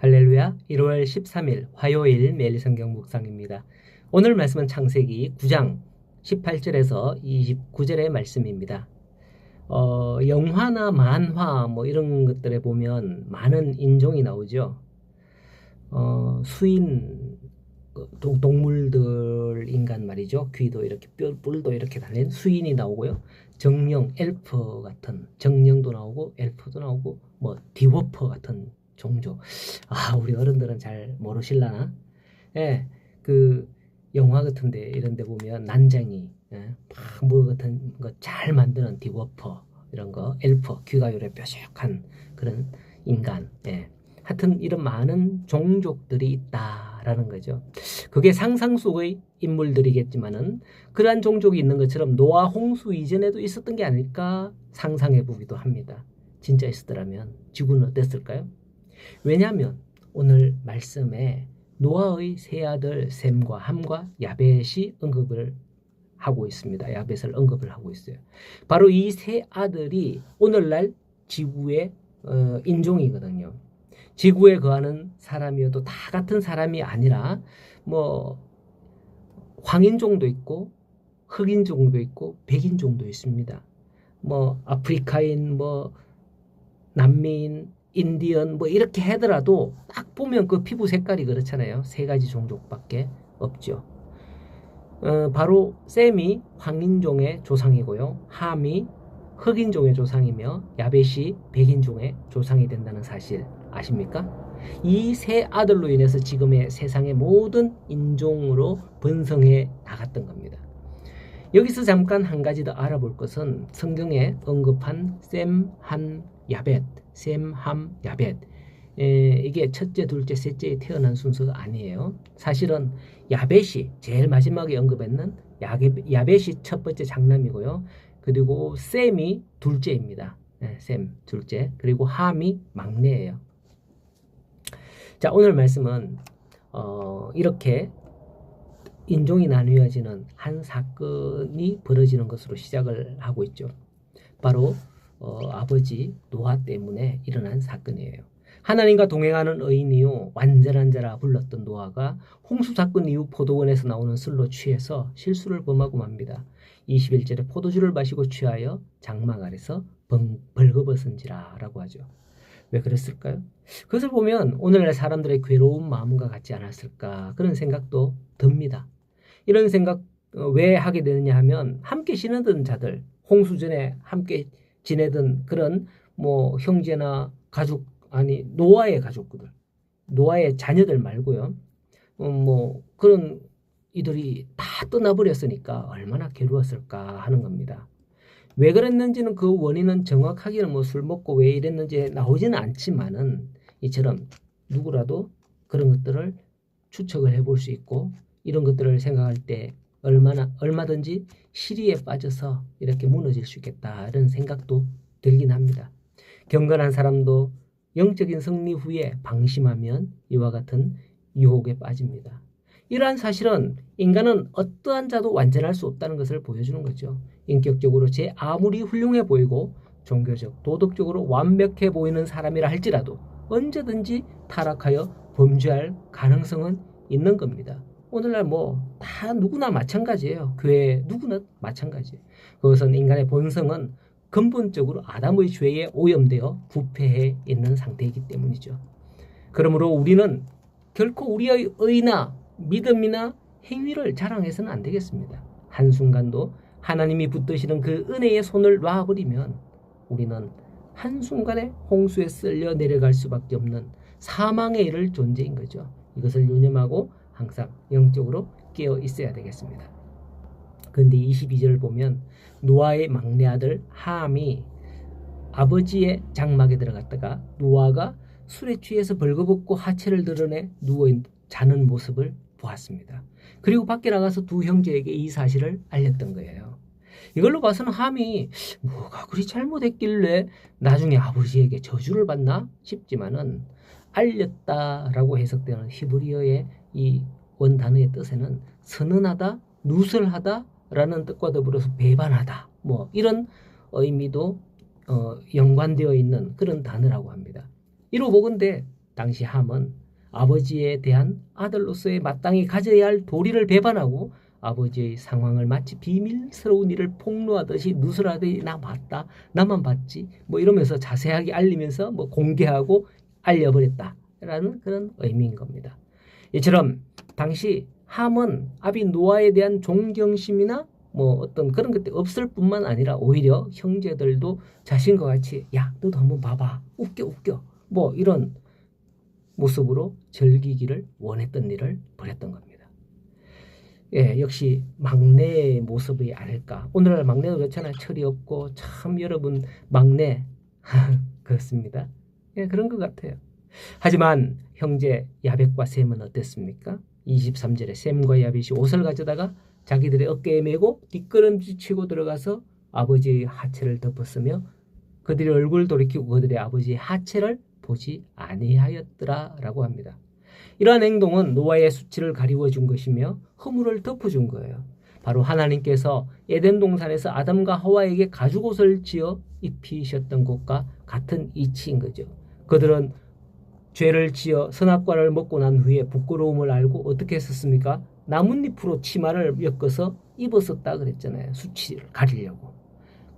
할렐루야. 1월 13일 화요일 매일 성경 묵상입니다. 오늘 말씀은 창세기 9장 18절에서 29절의 말씀입니다. 영화나 만화 이런 것들에 보면 많은 인종이 나오죠. 수인 동물들 인간 말이죠. 귀도 이렇게 뿔도 이렇게 달린 수인이 나오고요. 정령 엘프 같은 정령도 나오고 엘프도 나오고 디워퍼 같은 종족. 우리 어른들은 잘 모르실라나? 예, 그 영화 같은데 이런 데 보면 난쟁이, 같은 거 잘 만드는 디워퍼 이런 거, 엘프 귀가 요래 뾰족한 그런 인간. 하여튼 이런 많은 종족들이 있다라는 거죠. 그게 상상 속의 인물들이겠지만은 그러한 종족이 있는 것처럼 노아 홍수 이전에도 있었던 게 아닐까 상상해 보기도 합니다. 진짜 있었더라면 지구는 어땠을까요? 왜냐하면 오늘 말씀에 노아의 세 아들 셈과 함과 야벳이 언급을 하고 있습니다. 야벳을 언급을 하고 있어요. 바로 이 세 아들이 오늘날 지구의 인종이거든요. 지구에 거하는 사람이어도 다 같은 사람이 아니라 황인종도 있고 흑인종도 있고 백인종도 있습니다. 아프리카인, 남미인, 인디언 이렇게 하더라도 딱 보면 그 피부 색깔이 그렇잖아요. 세 가지 종족밖에 없죠. 바로 셈이 황인종의 조상이고요. 함이 흑인종의 조상이며 야벳이 백인종의 조상이 된다는 사실 아십니까? 이 세 아들로 인해서 지금의 세상의 모든 인종으로 번성해 나갔던 겁니다. 여기서 잠깐 한 가지 더 알아볼 것은 성경에 언급한 셈, 함, 야벳, 셈, 함, 야벳. 이게 첫째, 둘째, 셋째에 태어난 순서가 아니에요. 사실은 야벳이 제일 마지막에 언급했는 야벳이 첫 번째 장남이고요. 그리고 셈이 둘째입니다. 셈 둘째. 그리고 함이 막내예요. 자, 오늘 말씀은 이렇게 인종이 나뉘어지는 한 사건이 벌어지는 것으로 시작을 하고 있죠. 바로 아버지 노아 때문에 일어난 사건이에요. 하나님과 동행하는 의인이요 완전한 자라 불렀던 노아가 홍수 사건 이후 포도원에서 나오는 술로 취해서 실수를 범하고 맙니다. 21절에 포도주를 마시고 취하여 장막 아래서 벌거벗은지라 라고 하죠. 왜 그랬을까요? 그것을 보면 오늘날 사람들의 괴로운 마음과 같지 않았을까 그런 생각도 듭니다. 이런 생각 왜 하게 되느냐 하면 함께 지내던 자들, 홍수 전에 함께 지내던 그런 형제나 가족, 노아의 가족들, 노아의 자녀들 말고요. 그런 이들이 다 떠나버렸으니까 얼마나 괴로웠을까 하는 겁니다. 왜 그랬는지는 그 원인은 정확하게는 술 먹고 왜 이랬는지 나오지는 않지만은 이처럼 누구라도 그런 것들을 추측을 해볼 수 있고 이런 것들을 생각할 때 얼마든지 시리에 빠져서 이렇게 무너질 수 있겠다 이런 생각도 들긴 합니다. 경건한 사람도 영적인 승리 후에 방심하면 이와 같은 유혹에 빠집니다. 이러한 사실은 인간은 어떠한 자도 완전할 수 없다는 것을 보여주는 거죠. 인격적으로 아무리 훌륭해 보이고 종교적, 도덕적으로 완벽해 보이는 사람이라 할지라도 언제든지 타락하여 범죄할 가능성은 있는 겁니다. 오늘날 다 누구나 마찬가지예요. 교회 누구나 마찬가지예요. 그것은 인간의 본성은 근본적으로 아담의 죄에 오염되어 부패해 있는 상태이기 때문이죠. 그러므로 우리는 결코 우리의 의나 믿음이나 행위를 자랑해서는 안 되겠습니다. 한순간도 하나님이 붙드시는 그 은혜의 손을 놔버리면 우리는 한순간에 홍수에 쓸려 내려갈 수밖에 없는 사망에 이를 존재인 거죠. 이것을 유념하고 항상 영적으로 깨어 있어야 되겠습니다. 그런데 22절을 보면 노아의 막내 아들 함이 아버지의 장막에 들어갔다가 노아가 술에 취해서 벌거벗고 하체를 드러내 누워 자는 모습을 보았습니다. 그리고 밖에 나가서 두 형제에게 이 사실을 알렸던 거예요. 이걸로 봐서는 함이 뭐가 그리 잘못했길래 나중에 아버지에게 저주를 받나 싶지만은 알렸다라고 해석되는 히브리어의 이 원단어의 뜻에는 선언하다, 누설하다라는 뜻과 더불어서 배반하다 이런 의미도 연관되어 있는 그런 단어라고 합니다. 이로 보건대 당시 함은 아버지에 대한 아들로서의 마땅히 가져야 할 도리를 배반하고 아버지의 상황을 마치 비밀스러운 일을 폭로하듯이 누설하듯이 나 봤다, 나만 봤지, 뭐 이러면서 자세하게 알리면서 뭐 공개하고 알려버렸다라는 그런 의미인 겁니다. 이처럼 당시 함은 아비 노아에 대한 존경심이나 뭐 어떤 그런 것들이 없을 뿐만 아니라 오히려 형제들도 자신과 같이 야 너도 한번 봐봐 웃겨 뭐 이런 모습으로 즐기기를 원했던 일을 벌였던 겁니다. 예, 역시 막내의 모습이 아닐까. 오늘날 막내도 그렇잖아요. 철이 없고 참 여러분 막내 그렇습니다. 예, 그런 것 같아요. 하지만 형제 야벳과 셈은 어땠습니까? 23절에 셈과 야벳이 옷을 가져다가 자기들의 어깨에 메고 뒷걸음질 치고 들어가서 아버지의 하체를 덮었으며 그들의 얼굴을 돌이키고 그들의 아버지의 하체를 보지 아니하였더라라고 합니다. 이러한 행동은 노아의 수치를 가리워 준 것이며 허물을 덮어준 거예요. 바로 하나님께서 에덴 동산에서 아담과 하와에게 가죽옷을 지어 입히셨던 것과 같은 이치인 거죠. 그들은 죄를 지어 선악과를 먹고 난 후에 부끄러움을 알고 어떻게 했었습니까? 나뭇잎으로 치마를 엮어서 입었었다 그랬잖아요. 수치를 가리려고.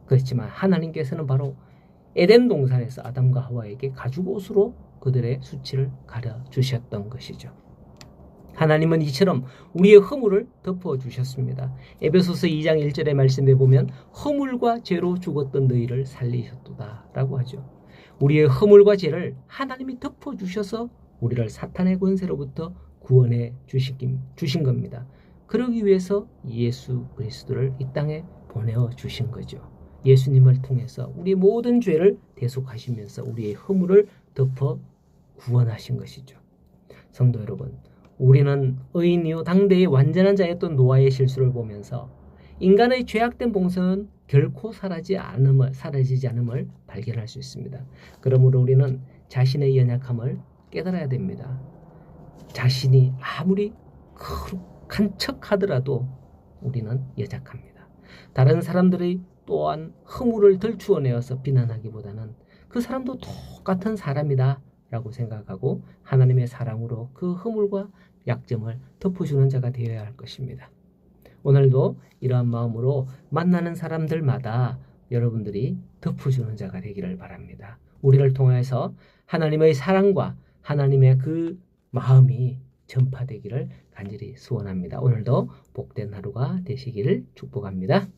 그렇지만 하나님께서는 바로 에덴 동산에서 아담과 하와에게 가죽옷으로 그들의 수치를 가려주셨던 것이죠. 하나님은 이처럼 우리의 허물을 덮어주셨습니다. 에베소서 2장 1절의 말씀에 보면 허물과 죄로 죽었던 너희를 살리셨도다 라고 하죠. 우리의 허물과 죄를 하나님이 덮어주셔서 우리를 사탄의 권세로부터 구원해 주신 겁니다. 그러기 위해서 예수 그리스도를 이 땅에 보내어 주신 거죠. 예수님을 통해서 우리 모든 죄를 대속하시면서 우리의 허물을 덮어 구원하신 것이죠. 성도 여러분, 우리는 의인이요 당대의 완전한 자였던 노아의 실수를 보면서 인간의 죄악된 본성은 결코 사라지지 않음을 발견할 수 있습니다. 그러므로 우리는 자신의 연약함을 깨달아야 됩니다. 자신이 아무리 거룩한 척하더라도 우리는 여작합니다. 다른 사람들이 또한 허물을 들추어내어서 비난하기보다는 그 사람도 똑같은 사람이다 라고 생각하고 하나님의 사랑으로 그 허물과 약점을 덮어주는 자가 되어야 할 것입니다. 오늘도 이러한 마음으로 만나는 사람들마다 여러분들이 덮어주는 자가 되기를 바랍니다. 우리를 통해서 하나님의 사랑과 하나님의 그 마음이 전파되기를 간절히 소원합니다. 오늘도 복된 하루가 되시기를 축복합니다.